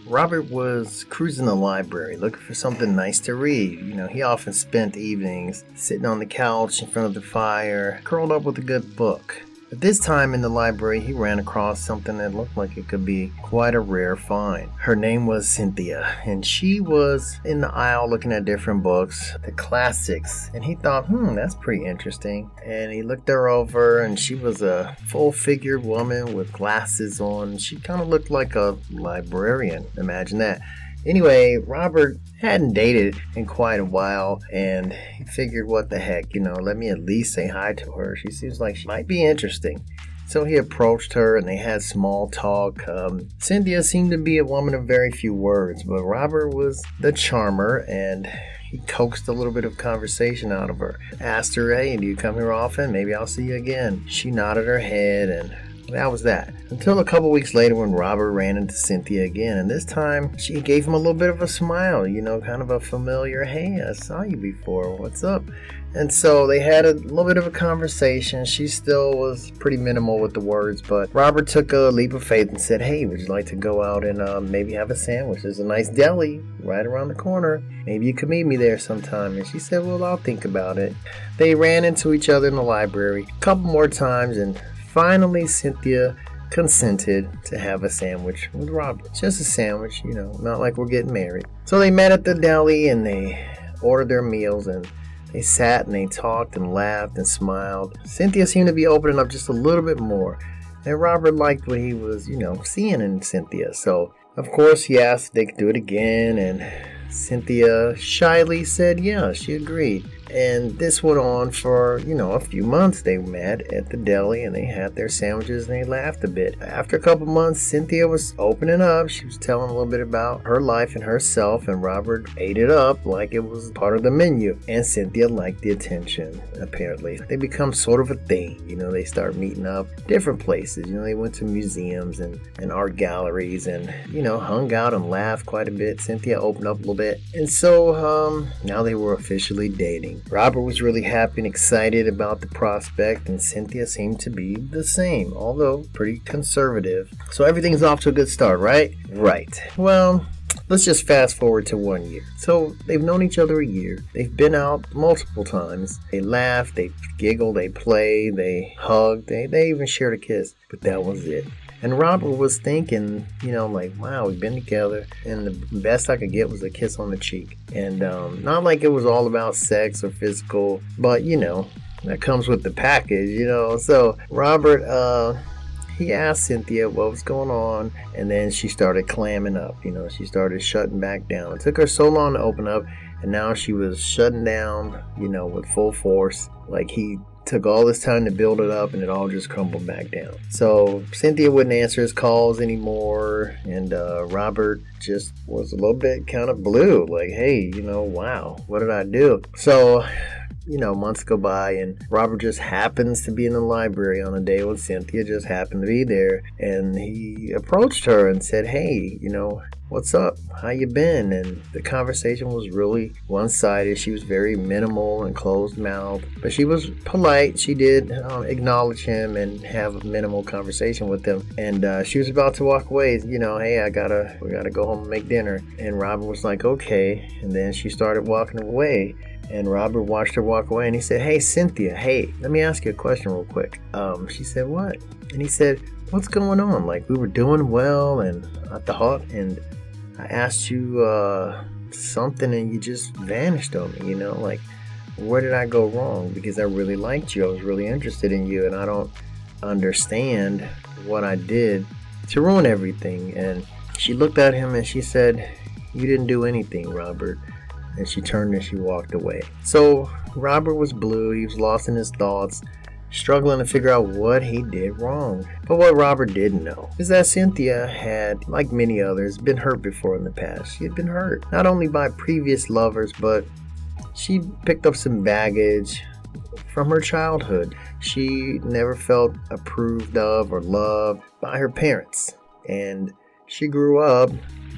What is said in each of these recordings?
Robert was cruising the library looking for something nice to read. He often spent evenings sitting on the couch in front of the fire, curled up with a good book. But this time in the library, he ran across something that looked like it could be quite a rare find. Her name was Cynthia, and she was in the aisle looking at different books, the classics, and he thought, that's pretty interesting. And he looked her over, and she was a full-figured woman with glasses on. She kind of looked like a librarian. Imagine that. Anyway, Robert hadn't dated in quite a while, and he figured, what the heck, let me at least say hi to her. She seems like she might be interesting. So he approached her, and they had small talk. Cynthia seemed to be a woman of very few words, but Robert was the charmer, and he coaxed a little bit of conversation out of her. Asked her, hey, do you come here often? Maybe I'll see you again. She nodded her head, and that was that. Until a couple weeks later when Robert ran into Cynthia again, and this time she gave him a little bit of a smile, kind of a familiar, hey, I saw you before, what's up? And so they had a little bit of a conversation. She still was pretty minimal with the words, but Robert took a leap of faith and said, hey, would you like to go out and maybe have a sandwich? There's a nice deli right around the corner. Maybe you could meet me there sometime. And she said, well, I'll think about it. They ran into each other in the library a couple more times, and finally, Cynthia consented to have a sandwich with Robert. Just a sandwich, not like we're getting married. So they met at the deli and they ordered their meals, and they sat and they talked and laughed and smiled. Cynthia seemed to be opening up just a little bit more, and Robert liked what he was, seeing in Cynthia. So, of course, he asked if they could do it again, and Cynthia shyly said yeah, she agreed. And this went on for, a few months. They met at the deli and they had their sandwiches and they laughed a bit. After a couple months, Cynthia was opening up. She was telling a little bit about her life and herself, and Robert ate it up like it was part of the menu. And Cynthia liked the attention, apparently. They become sort of a thing. They start meeting up different places. They went to museums and art galleries and, hung out and laughed quite a bit. Cynthia opened up a little bit. And so now they were officially dating. Robert was really happy and excited about the prospect, and Cynthia seemed to be the same, although pretty conservative. So everything's off to a good start, right? Right. Well, let's just fast forward to 1 year. So they've known each other a year. They've been out multiple times. They laughed, they giggled, they played, they hugged, they even shared a kiss. But that was it. And Robert was thinking, wow, we've been together, and the best I could get was a kiss on the cheek. And not like it was all about sex or physical, but, that comes with the package, So Robert, he asked Cynthia what was going on, and then she started clamming up. She started shutting back down. It took her so long to open up, and now she was shutting down, with full force, like he took all this time to build it up, and it all just crumbled back down. So Cynthia wouldn't answer his calls anymore, and Robert just was a little bit kind of blue, like, hey, wow, what did I do? So, months go by, and Robert just happens to be in the library on a day when Cynthia just happened to be there, and he approached her and said, hey, what's up? How you been? And the conversation was really one-sided. She was very minimal and closed-mouthed, but she was polite. She did acknowledge him and have a minimal conversation with him. And she was about to walk away. Hey, we gotta go home and make dinner. And Robert was like, okay. And then she started walking away. And Robert watched her walk away, and he said, hey, Cynthia, hey, let me ask you a question real quick. She said, what? And he said, what's going on? Like, we were doing well and at the hut, and I asked you something and you just vanished on me, like, where did I go wrong? Because I really liked you. I was really interested in you, and I don't understand what I did to ruin everything. And she looked at him and she said, you didn't do anything, Robert. And she turned and she walked away. So Robert was blue. He was lost in his thoughts, struggling to figure out what he did wrong. But what Robert didn't know is that Cynthia had, like many others, been hurt before in the past. She had been hurt, not only by previous lovers, but she picked up some baggage from her childhood. She never felt approved of or loved by her parents. And she grew up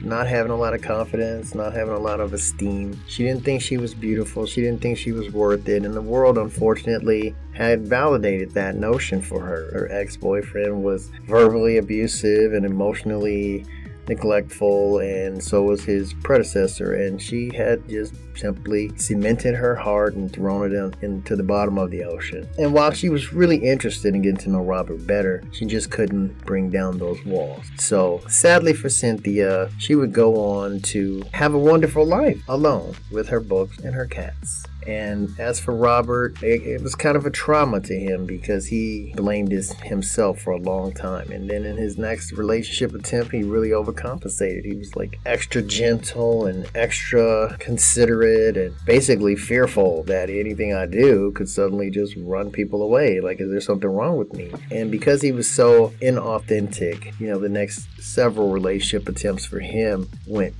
not having a lot of confidence, not having a lot of esteem. She didn't think she was beautiful. She didn't think she was worth it. And the world, unfortunately, had validated that notion for her. Her ex-boyfriend was verbally abusive and emotionally neglectful, and so was his predecessor, and she had just simply cemented her heart and thrown it into the bottom of the ocean. And while she was really interested in getting to know Robert better, she just couldn't bring down those walls. So sadly for Cynthia, she would go on to have a wonderful life alone with her books and her cats. And as for Robert, it was kind of a trauma to him because he blamed himself for a long time. And then in his next relationship attempt, he really overcompensated. He was like extra gentle and extra considerate and basically fearful that anything I do could suddenly just run people away. Like, is there something wrong with me? And because he was so inauthentic, the next several relationship attempts for him went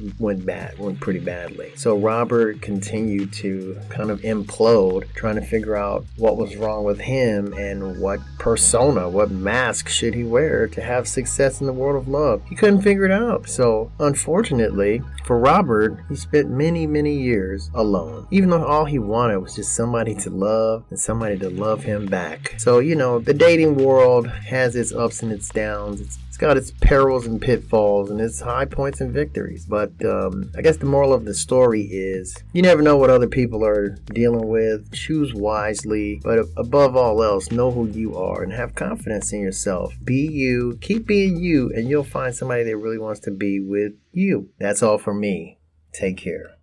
pretty badly. So Robert continued to kind of implode, trying to figure out what was wrong with him and what persona, what mask should he wear to have success in the world of love. He couldn't figure it out. So unfortunately for Robert, he spent many, many years alone, even though all he wanted was just somebody to love and somebody to love him back. So, the dating world has its ups and its downs. It's got its perils and pitfalls and its high points and victories. But I guess the moral of the story is you never know what other people are dealing with. Choose wisely, but above all else, know who you are and have confidence in yourself. Be you, keep being you, and you'll find somebody that really wants to be with you. That's all for me. Take care.